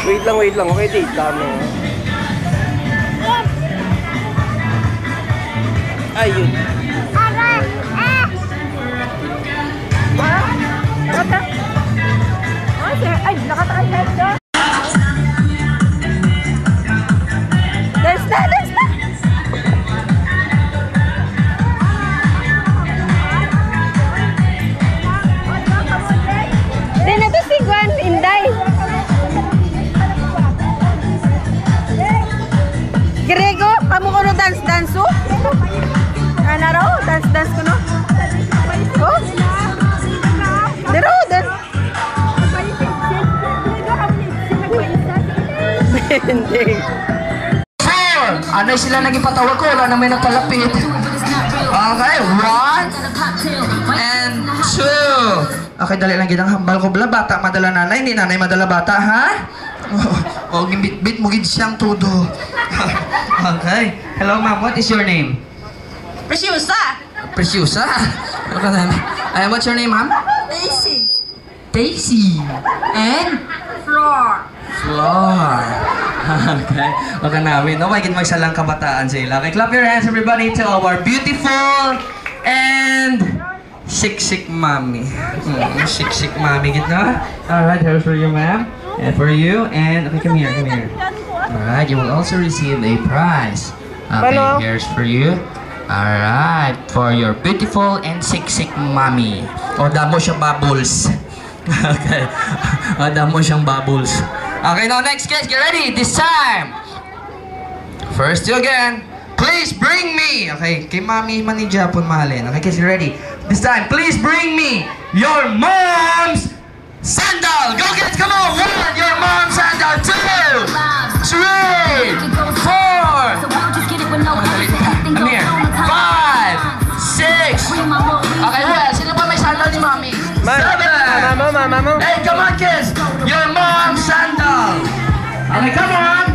Wait lang. Okay, date lang. Ayun. Ay, nakatakas na. Dance na. Then ito si Gwen Inday. Grego, kamu ko no dance o? Ano raw? Dance ko no? Oh? Dero, dance. Hindi. Ano sila naging patawag ko? Wala na may nagkalapit. Okay, 1 and 2. Okay, dali lang ginang hambal ko. Bata, madala nanay. Hindi nanay madala bata, ha? Oh, gimbit-bit mo gid siyang tudo. Okay. Hello, ma'am. What is your name? Preciosa. Preciosa? What's your name, ma'am? Daisy. Daisy. And? Floor. Floor. Okay. Okay namin. No, magiging magsalang kabataan sila. Okay, clap your hands everybody to our beautiful and sick mommy. Sick mommy, gitu. Alright, here's for you, ma'am. And for you, and okay, come here. Alright, you will also receive a prize. Okay, here's for you. Alright, for your beautiful and sick mommy. O, damo siyang bubbles. Okay. O, damo siyang bubbles. Okay, now next guys, get ready. This time. First you again. Please bring me. Okay, kay mami man ni Japon mahalin. Okay, guys, get ready. This time, please bring me your mom's sandal. Go kids, come on. 1, your mom's sandal. 2, 3, 4. Come here. 5, 6. Okay, well, sino ba may sandal ni mami? 7. Mama mo. Hey, come on kids. Your mom's sandal. Okay, come on.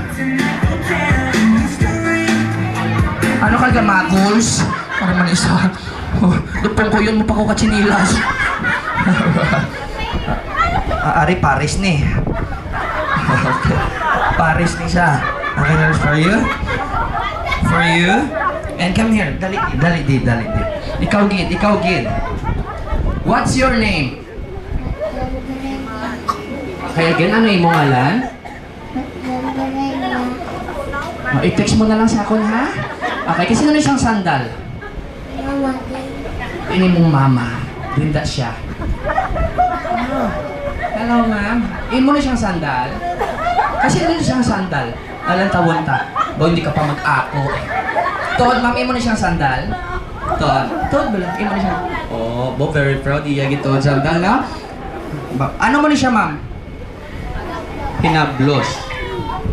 Ano ka gamagols? Para man isa. Lupong ko yun mo pa ko katsinilas. Ari, Paris ni. Okay. Paris ni siya. Okay, there's for you. For you. And come here. Dali. Ikaw gid. What's your name? Okay, again, ano yung mong ngalan? I-text mo na lang sa akin, ha? Okay, kasi ano siyang sandal? Ini mong mama. Linda siya. Hello, ma'am. Ini mo na siyang sandal? Kasi ano siyang sandal? Alang tawon ta. Ba, hindi ka pa mag-ako. Todd, ma'am, ini mo na siyang sandal? Todd ba lang? Ini mo na siyang... Oh, Bo, very proud. Iya gitu, sandal, no? Ano mo na siya, ma'am? Hinablos.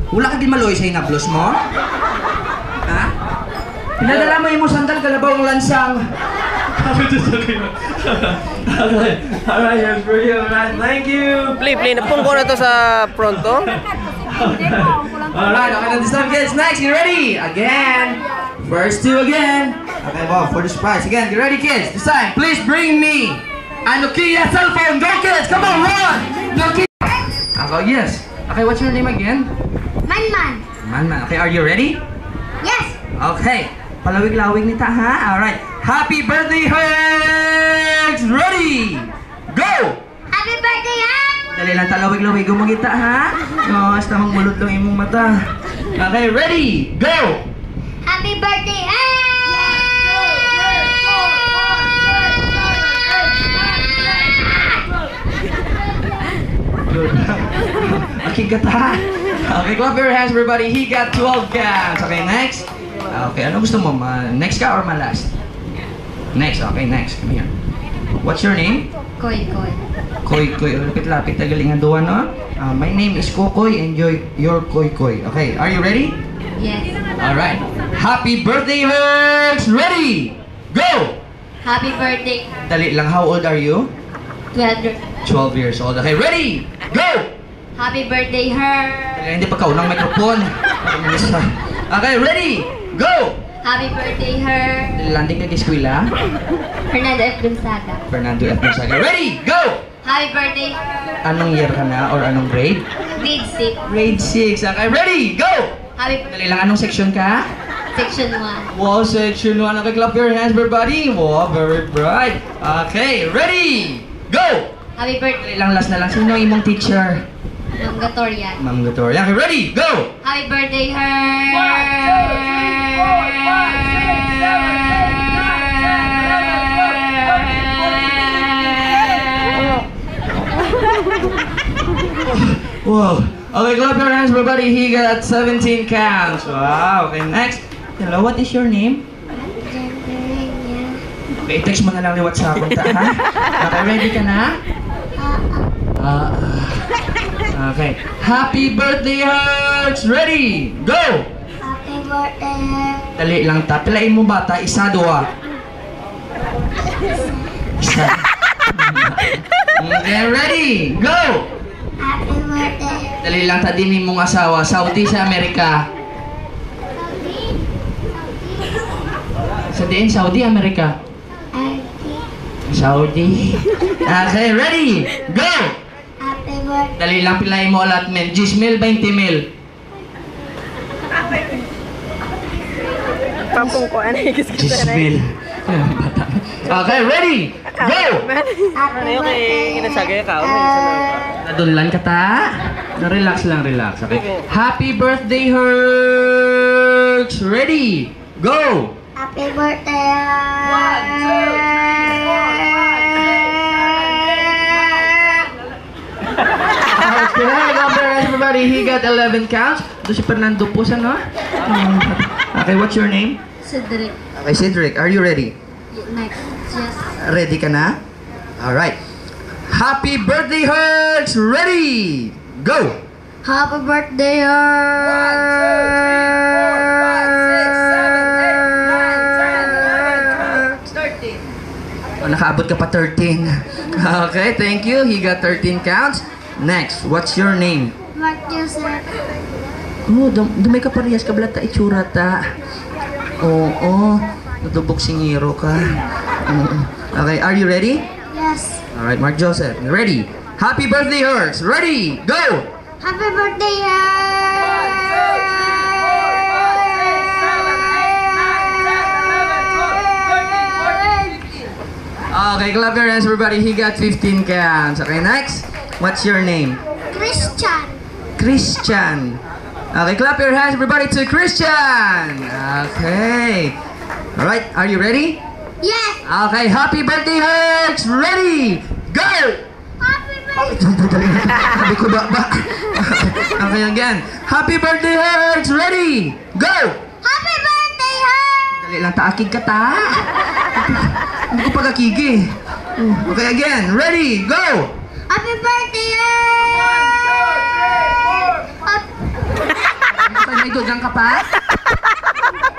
Wala ka din maloy sa hinablos mo? Ha? Pinadala mo yung sandal, kalabaw ang lansang. Okay. Alright, here's for you. Alright, thank you. Play. Napong ko na to sa pronto. Alright, okay na this time, kids. Next, get ready. Again. First 2 again. Okay, wow, for this prize. Again, get ready, kids. This time, please bring me a Nokia cell phone. Go, kids. Come on, run. Nokia. Okay, yes. Okay, what's your name again? Man. Okay, are you ready? Yes. Okay. Palawig-lawig nita, ha? Alright. Happy birthday, Herx! Ready! Go! Happy birthday, ha? Dali lang talawig-lawig gumagita, ha? No, hasta mulot lang imong mata. Okay, ready! Go! Happy birthday, ha? Good. Okay, gata. Okay, clap your hands, everybody. He got 12 cans. Okay, next. Okay, ano gusto mo? Next ka or last? Next. Okay, next. Come here. What's your name? Koy. Koy. Lapit-lapit. Tagalingan doon, no? My name is Kokoy and you're Koy. Okay, are you ready? Yes. Alright. Happy birthday, Herx! Ready! Go! Happy birthday. Dali lang. How old are you? 12 years old. Okay, ready! Go! Happy birthday, her. Hindi pa kaunang microphone. Okay, ready! Go! Happy birthday, her. Landing ka eskwela. Fernando F. Gonzaga. Fernando F. Gonzaga. Ready! Go! Happy birthday. Anong year ka na or anong grade? Grade 6. Grade 6. Okay, ready? Go! Happy Dali lang, anong section ka? Section 1. Wow, section 1. Okay, clap your hands, everybody. Wow, very bright. Okay, ready? Go! Happy birthday, Dali lang, last na lang. Sino ang imong teacher? Ma'am Gatorian. Ma'am Victoria. Okay, ready? Go! Happy birthday, her. Wow. Okay, clap your hands, everybody. He got 17 counts. Wow. Okay, next. Hello, what is your name? Okay, text mo na lang ni WhatsApp ta, ha? Okay, ready ka na? Okay. Happy birthday, Hearts! Ready? Go! Happy birthday, Dali lang ta. Pilain mo bata. Isa, dua. Isa. Okay, ready? Go! Happy birthday. Dali lang ta din mong asawa. Saudi sa Amerika. Sa din, Saudi, Amerika. Saudi. Okay, ready? Go! Happy birthday. Dali lang pilain mo allotment. 10 mil, 20 mil. Papong ko, ano yung 10 mil. Okay, ready? Go! Happy birthday. Kinasagay ka. Nadunlan ka ta? Relax lang, relax. Okay. Happy birthday, Herx! Ready? Go! Happy birthday. Okay, congrats everybody. He got 11 counts. Ito si Fernando po sa no? Okay, what's your name? Cedric. Okay, Cedric, are you ready? Next. Yes. Ready ka na? Alright. Happy birthday, Herx! Ready? Go! Happy birthday, Oh, nakaabot ka pa 13. Okay, thank you. He got 13 counts. Next, what's your name? Mark Joseph. Oh, dumay ka parehas ka blata itsura ta. Oo, natubok singiro ka. Okay, are you ready? Yes. Alright, Mark Joseph, ready? Happy birthday, Herx! Ready? Go! Happy birthday, Okay, clap your hands, everybody. He got 15 counts. Okay, next. What's your name? Christian. Christian. Okay, clap your hands, everybody, to Christian. Okay. Alright, are you ready? Yes. Okay, happy birthday, Herx! Ready? Go! Happy birthday. Sabi ko ba? Okay, again. Happy birthday, Herx! Ready? Go! Happy birthday, her. Dali lang, taakig ka ta. Hindi ko pagkakigi. Okay, again. Ready? Go! Happy birthday, her. May dugang ka pa?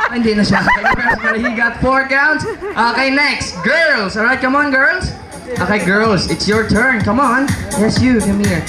Ah, hindi na siya. Okay, he got 4 counts. Okay, next. Girls. Alright, come on, girls. Okay, girls. It's your turn. Come on. Yes, you. Come here.